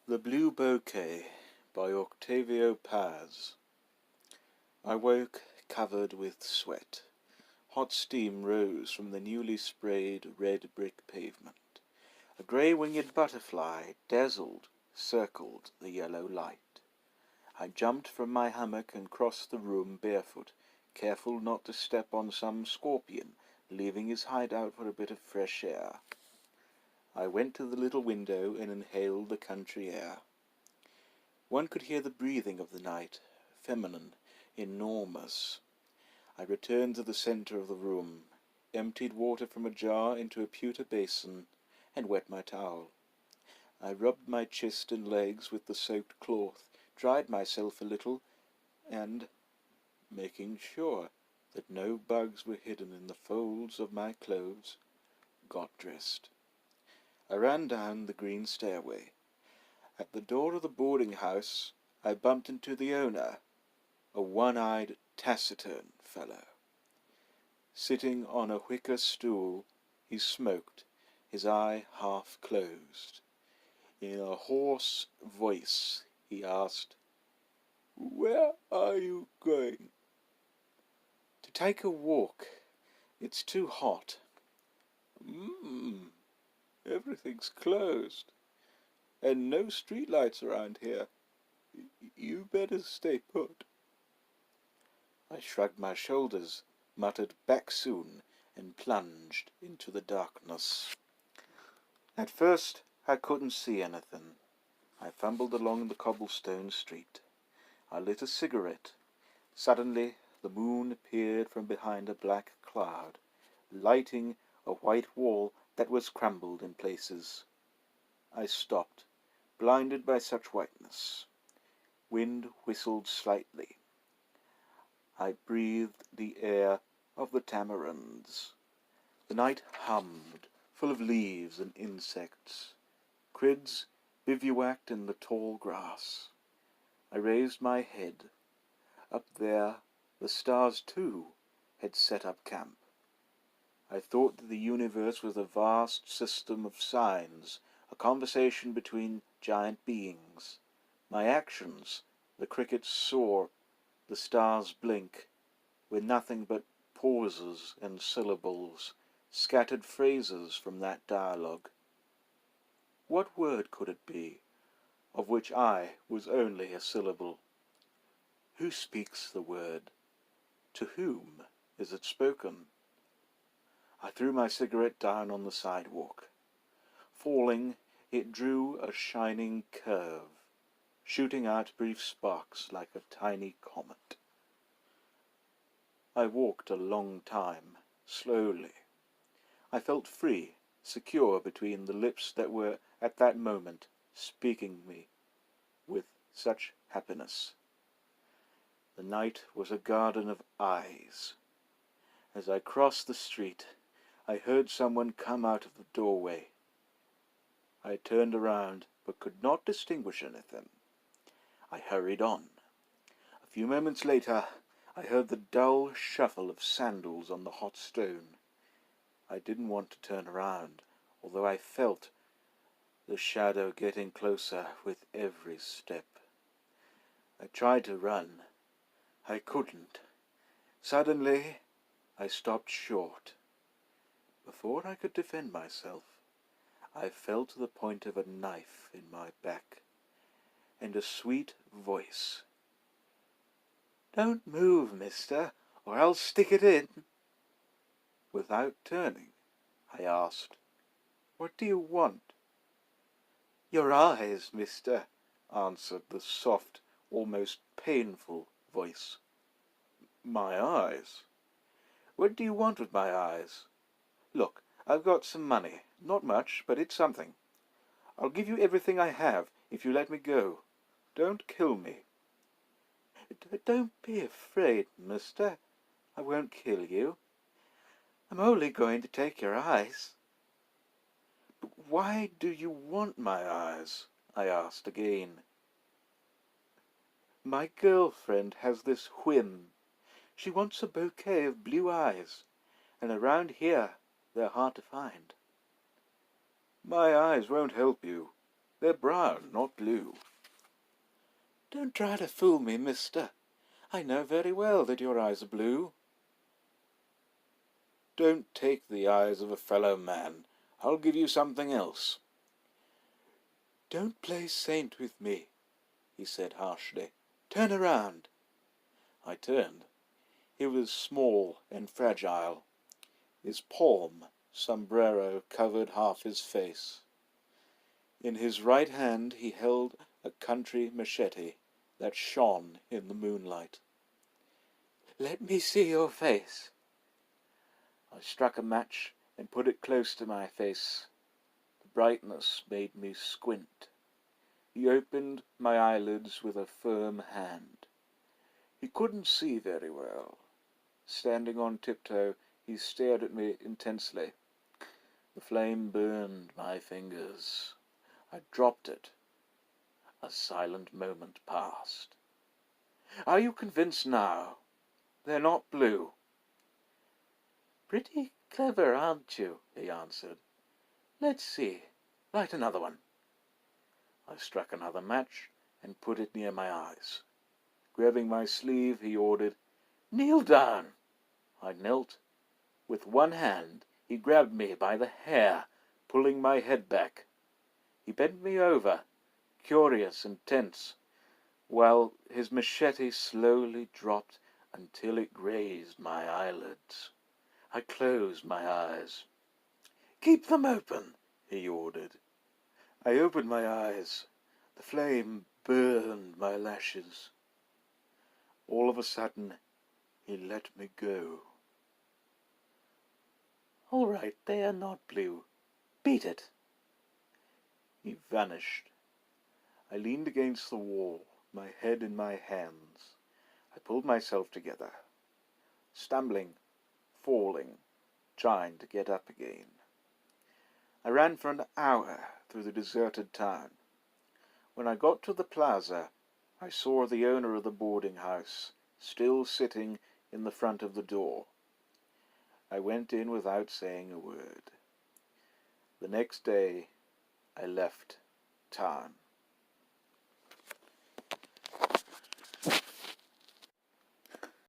The Blue Bouquet by Octavio Paz. I woke covered with sweat. Hot steam rose from the newly sprayed red brick pavement. A grey-winged butterfly circled the yellow light. I jumped from my hammock and crossed the room barefoot, careful not to step on some scorpion leaving his hideout for a bit of fresh air. I went to the little window and inhaled the country air. One could hear the breathing of the night, feminine, enormous. I returned to the centre of the room, emptied water from a jar into a pewter basin, and wet my towel. I rubbed my chest and legs with the soaked cloth, dried myself a little, and, making sure that no bugs were hidden in the folds of my clothes, got dressed. I ran down the green stairway. At the door of the boarding-house I bumped into the owner, a one-eyed, taciturn fellow. Sitting on a wicker stool, he smoked, his eye half closed. In a hoarse voice he asked, "Where are you going?" "To take a walk. It's too hot." Everything's closed. And no streetlights around here. You better stay put." I shrugged my shoulders, muttered "back soon," and plunged into the darkness. At first I couldn't see anything. I fumbled along the cobblestone street. I lit a cigarette. Suddenly the moon appeared from behind a black cloud, lighting a white wall that was crumbled in places. I stopped, blinded by such whiteness. Wind whistled slightly. I breathed the air of the tamarinds. The night hummed, full of leaves and insects. Crids bivouacked in the tall grass. I raised my head. Up there, the stars, too, had set up camp. I thought that the universe was a vast system of signs, a conversation between giant beings. My actions, the crickets soar, the stars blink, were nothing but pauses and syllables, scattered phrases from that dialogue. What word could it be, of which I was only a syllable? Who speaks the word? To whom is it spoken? I threw my cigarette down on the sidewalk. Falling, it drew a shining curve, shooting out brief sparks like a tiny comet. I walked a long time, slowly. I felt free, secure between the lips that were at that moment speaking me with such happiness. The night was a garden of eyes. As I crossed the street, I heard someone come out of the doorway. I turned around, but could not distinguish anything. I hurried on. A few moments later, I heard the dull shuffle of sandals on the hot stone. I didn't want to turn around, although I felt the shadow getting closer with every step. I tried to run. I couldn't. Suddenly, I stopped short. Before I could defend myself, I felt the point of a knife in my back, and a sweet voice. "Don't move, mister, or I'll stick it in." Without turning, I asked, "What do you want?" "Your eyes, mister," answered the soft, almost painful voice. "My eyes? What do you want with my eyes? Look, I've got some money. Not much, but it's something. I'll give you everything I have if you let me go. Don't kill me." "Don't be afraid, mister. I won't kill you. I'm only going to take your eyes." "But why do you want my eyes?" I asked again. "My girlfriend has this whim. She wants a bouquet of blue eyes, and around here they're hard to find." "My eyes won't help you. They're brown, not blue. Don't try to fool me, mister. I know very well that your eyes are blue. Don't take the eyes of a fellow man. I'll give you something else. Don't play saint with me, he said harshly. Turn around. I turned. He was small and fragile. His palm sombrero covered half his face. In his right hand he held a country machete that shone in the moonlight. Let me see your face. I struck a match and put it close to my face. The brightness made me squint. He opened my eyelids with a firm hand. He couldn't see very well. Standing on tiptoe, he stared at me intensely. The flame burned my fingers. I dropped it. A silent moment passed. Are you convinced now? They're not blue. Pretty clever, aren't you? He answered. Let's see. Light another one. I struck another match and put it near my eyes. Grabbing my sleeve, he ordered, "Kneel down." I knelt. With one hand, he grabbed me by the hair, pulling my head back. He bent me over, curious and tense, while his machete slowly dropped until it grazed my eyelids. I closed my eyes. "Keep them open," he ordered. I opened my eyes. The flame burned my lashes. All of a sudden, he let me go. All right, they are not blue. Beat it. He vanished. I leaned against the wall, my head in my hands. I pulled myself together, stumbling, falling, trying to get up again. I ran for an hour through the deserted town. When I got to the plaza, I saw the owner of the boarding house still sitting in the front of the door. I went in without saying a word. The next day, I left town.